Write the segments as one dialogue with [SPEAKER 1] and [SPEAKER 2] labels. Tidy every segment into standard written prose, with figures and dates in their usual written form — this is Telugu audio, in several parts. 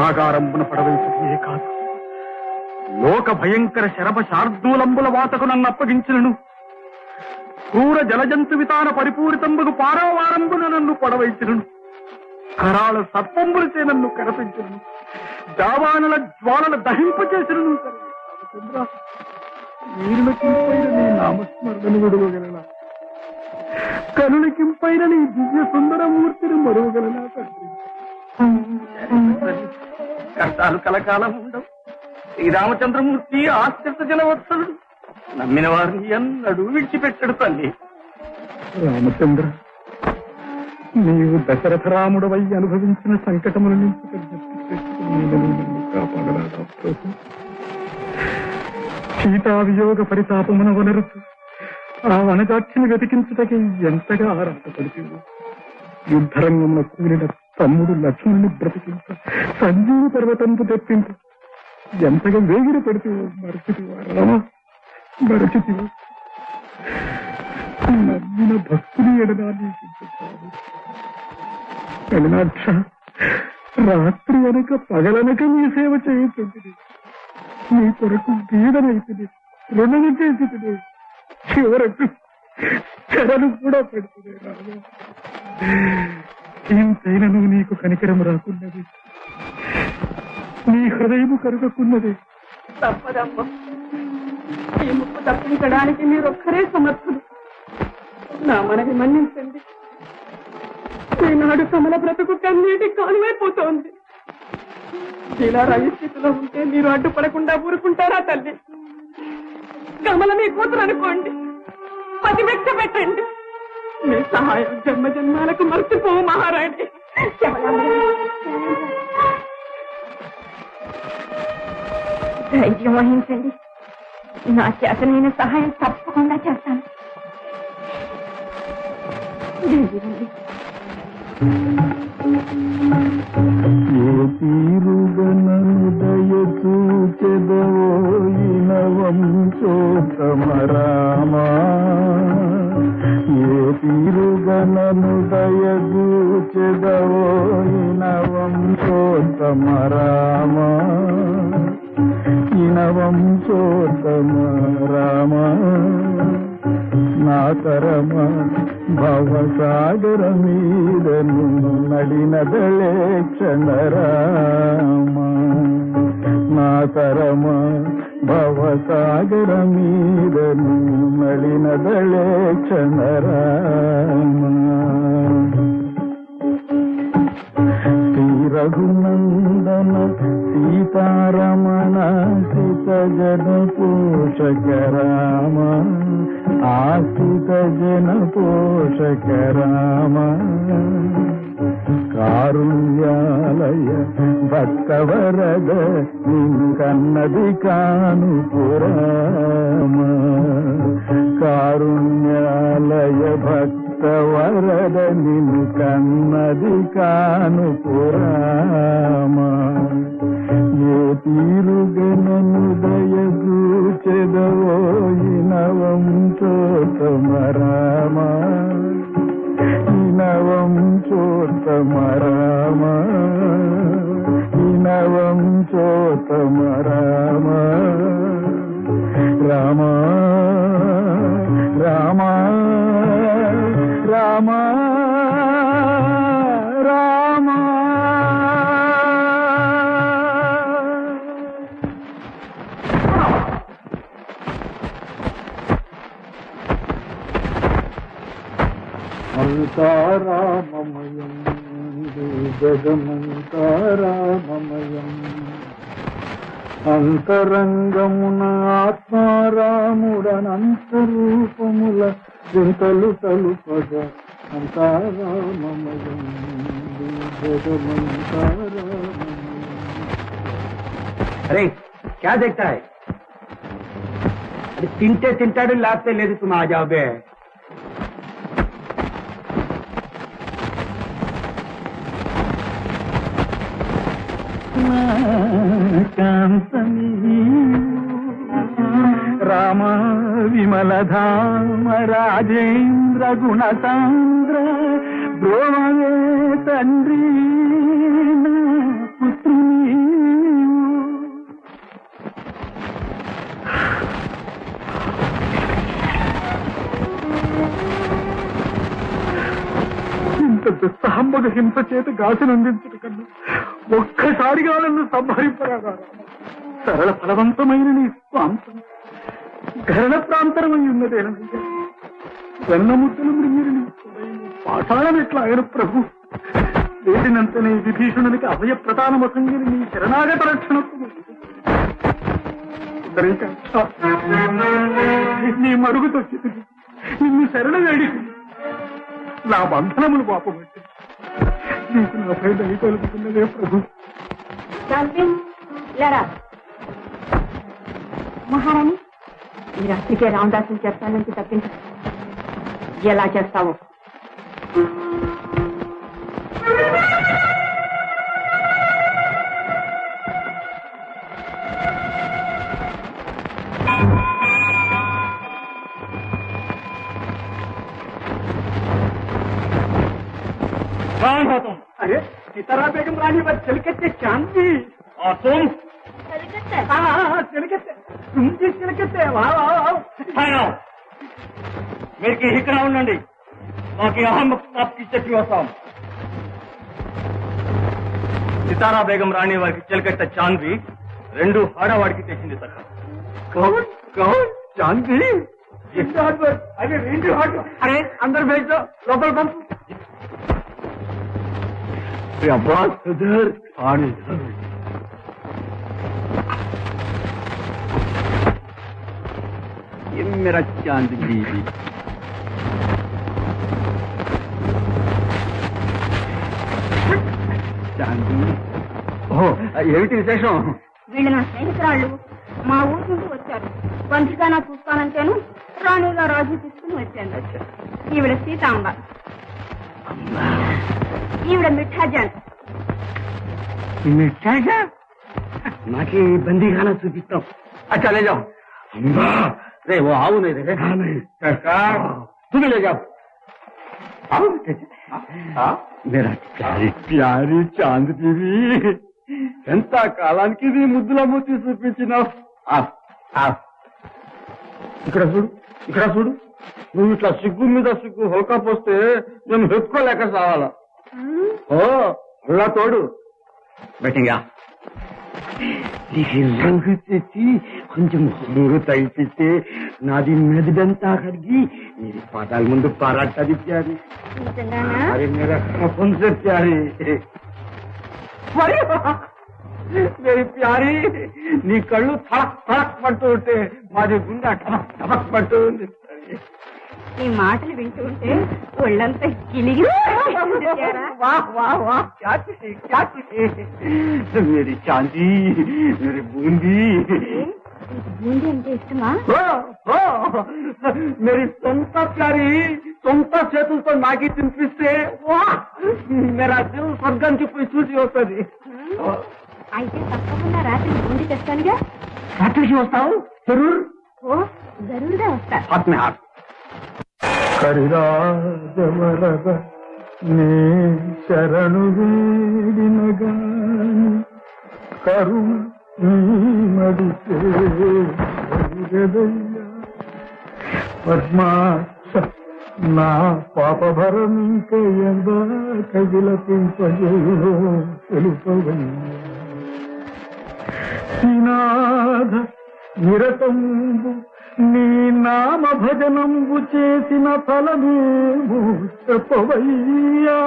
[SPEAKER 1] కారాగారంబున పడవైపుయే కాదు, లోక భయంకర శరభ శార్దూలంబుల వాతకు నన్ను అప్పగించినను, క్రూర జలజంతు వితాన పరిపూరితంబుకు పారావారంబున నన్ను పడవైచినను, కరాళ సర్పంబులచే నన్ను కరపించను, జావానల జ్వాలల దహింపచేసినను. వీరులకింపైన నీ నామస్మరణను విడవగలనా? కనులకింపైన నీ దివ్య సుందరమూర్తిని మరువగలనా తండ్రి? కష్టాలు కలకాలం ఉండవు. శ్రీరామచంద్రమూర్తి ఆశ్రిత జనవత్సలుడు, నమ్మిన వారిని ఎన్నడూ విడిచిపెట్టడు తల్లి. రామచంద్ర, నీవు దశరథ రాముడవై అనుభవించిన సంకటముల నుంచి కాపాడరాదా ప్రభు? సీతావియోగ పరితాపమున వనరుతూ ఆ వనజాక్షిని వెతికించుటకి ఎంతగా ఆరాటపడిపోవు. యుద్ధరంగంలో కూలిన తమ్ముడు లక్ష్మణుని బ్రతికించ, సంజీవ పర్వతంపు తెప్పించ ఎంతగా వేగిరి పెడుతూ మరచితివా రామా, మరచితివా? నమ్మిన భక్తుని ఎడనా నీకు కలినాక్ష, రాత్రి అనక పగలనక నీ సేవ చేయుచుంటుంది. నీ కొరకు బీదనైతుంది, రుణము చేసి చివరకు చెరలు కూడా పెడుతుంది రామా. ఇంతైనను నీకు కనికరము రాకున్నది, నీ హృదయము కరుగకున్నది.
[SPEAKER 2] తప్పదమ్మా, ఈ ముప్పు తప్పించడానికి మీరొక్కరే సమర్థులు. నా మనవి మన్నించండి. ఈనాడు కమల బ్రతుకు కన్నీటి కాలువైపోతోంది. ఇలా రవి స్థితిలో ఉంటే మీరు అడ్డుపడకుండా ఊరుకుంటారా తల్లి? కమల మీ కూతురు అనుకోండి, పది వెచ్చ పెట్టండి. మీ సహాయం జన్మ జన్మాలకు మర్చిపోవు మహారాణి.
[SPEAKER 3] ధైర్యం వహించండి, నా చేతనైన సహాయం తప్పకుండా చేస్తాను.
[SPEAKER 1] ఏ తీరుగనను దయచూచెదవోయినవం చోతమరామా, ఏ తీరుగనను దయచూచెదవోయినవం చోతమరామా, ఇనవం చోతమరామా. నా తరమ భవసాగర మీదను నడినదళే క్షణరామ, నా తరమ భవసాగర మీదను నడినదళే క్షణరామ. శ్రీ రఘునందన సీతారమణ సిత జన పోషక రామ, ఆశ్రిత జన పోషక రామ. కారుణ్యాలయ భక్తవరద నిన్కన్నది కాను పురామ, కారుణ్యాలయ భక్తవరద నిన్కన్నది కాను పురామ. ఏ తీరుగనను దయచూచెదవోయినవం చోతమరామ, ఇనవం చోతమరామ, ఇనవం చోతమరామ. రామ రామ రామ రామ. అంతారామమయం జగమంతారామమయం, అంతరంగమున ఆత్మారాముడనంతరూపముల చింతలు తలుపగా అంతారామమయం జగమంతారామమయం. అరే క్యా దేఖతా హై? అది తింటే తింటాడు, లేకపోతే లేదు. తుమ్ ఆ జాओ బే. రామ విమలధామ రాజేంద్ర గుణసాంద్ర బ్రోవే తండ్రి పుత్రుని
[SPEAKER 4] మగ హింస చేత గాసినందించట కన్నా ఒక్కసారిగా నన్ను సంహరింపరాదా? సరళ ఫలవంతమైన నీ స్వాంతం గరణ ప్రాంతరమై ఉన్నదేనయ్యా. వెన్నముద్దలు మృంగిరి నీ పాఠాలను ఎట్లా ఆయన ప్రభు వేసినంతనే విభీషణునికి అభయ ప్రధానమసంగిని నీ శరణాగత రక్షణకు నీ మరుగుతో చితికి నిన్ను శరణ వేడి నా బంధనములు పాపబట్టి నీకు నాపై దయ కలుగుతున్నదే ప్రభు.
[SPEAKER 3] మహారాణి, ఈ రాత్రికే రామదాసుని చేస్తానంటే తప్పించు. ఎలా చేస్తావో
[SPEAKER 4] अरे सीतारा बेगम रानी पर चिलकते चांदी और तुम चिलकते तुम भी चिलकते మీరు ఇక్కడ ఉండండి. మాకు అహమ్మకి చెప్పి వస్తాం. సితారా బేగం రాణి వారికి చిలకట్ట చాంది రెండు ఆడవాడికి తెచ్చింది సార్. చాంది అదే రెండు అరే అందరు भेजो లోపల పంపు. अब्बास इधर आने ये मेरा चांद बीवी. చాంది ఓహో ఏమిటి విశేషం?
[SPEAKER 3] వీళ్ళు నా స్నేహితురాళ్ళు మా ఊరి నుండి వచ్చారు. పంచికానా చూస్తానంటేను రాణిగా రాజు తీసుకుని వచ్చాను. ఈవిడ సీతాంబ, ఈవిడ మిఠాజాన్.
[SPEAKER 1] మిఠాజా నాకే బందీఖానా చూపిస్తాం. अच्छा ले जाओ. रे वो आओ नहीं रे. हाँ नहीं सरकार तुम्हें ले जाओ. आओ मेरा प्यारी प्यारी चांद बीवी ఎంత కాలానికి నీ ముద్దుల మూర్తి చూపించినావు. ఇక్కడ చూడు ఇక్కడ చూడు. నువ్వు ఇట్లా సిగ్గు మీద సిగ్గు హోకా పోస్తే నేను హెత్తుకోలేక సావాలా. ఓ అలా తోడు బెట్టింగా నీకు రంగు తెచ్చి కొంచెం రంగు తగ్గిస్తే నాది మెదడంతా కడిగి నీ పాదాల ముందు పారాటది ప్యారి. అరే మేరా కపం సే ప్యారి. మేరీ ప్యారి నీ కళ్ళు తడక్ తడక్ పడుతూ ఉంటే మాది గుండె టమక్ టమక్ పడుతూ ఉంది.
[SPEAKER 3] ఈ మాటలు వింటూ ఉంటే ఒళ్ళంతా గిలిగి.
[SPEAKER 1] మేరీ చాందీ మేరీ బూందీ.
[SPEAKER 3] బూందీ అంటే ఇష్టమా?
[SPEAKER 1] మేరీ సొంత ప్యారి సొంత చేతులతో నాకి తినిపిస్తే మేరా దిల్ స్వర్గం చెప్పి చూసి వస్తుంది.
[SPEAKER 3] అయితే తప్పకుండా రాత్రి బూందీ తెస్తానుగా.
[SPEAKER 1] రాత్రికి వస్తావు? జరూర్.
[SPEAKER 3] ఓ జరూర్గా వస్తా.
[SPEAKER 1] హాత్ మే హాత్.
[SPEAKER 4] కరిరాజవరద నే శరణు వేడినగాని కరు మడితే పద్మాక్ష నా పాపభరం ఇంక ఎందా కవిలపింపజేయులో తెలుపవయ్యా. శ్రీనాథ నిరతంబు నీ నామ భజనంబు చేసిన ఫలమేమో చెప్పవయ్యా.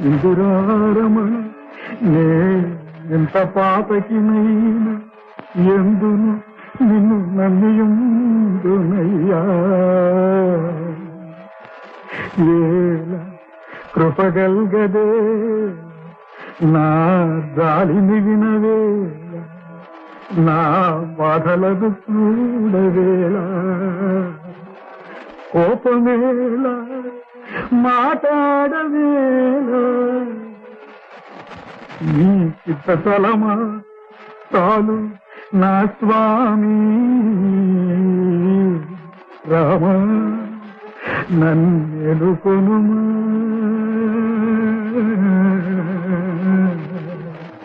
[SPEAKER 4] ఇందురారమణ నే ఎంత పాపకినైనా ఎందును నిన్ను నమ్మియుందునయ్యా. ఏల కృపగల్గదే నా జాలిని వినవేళ నా బాధలను చూడవేళ. కోపమేళ మాట్లాడవేళ నీ చిత్తతలమా చాలు నా స్వామి రామ నన్నెలుకొనుమా.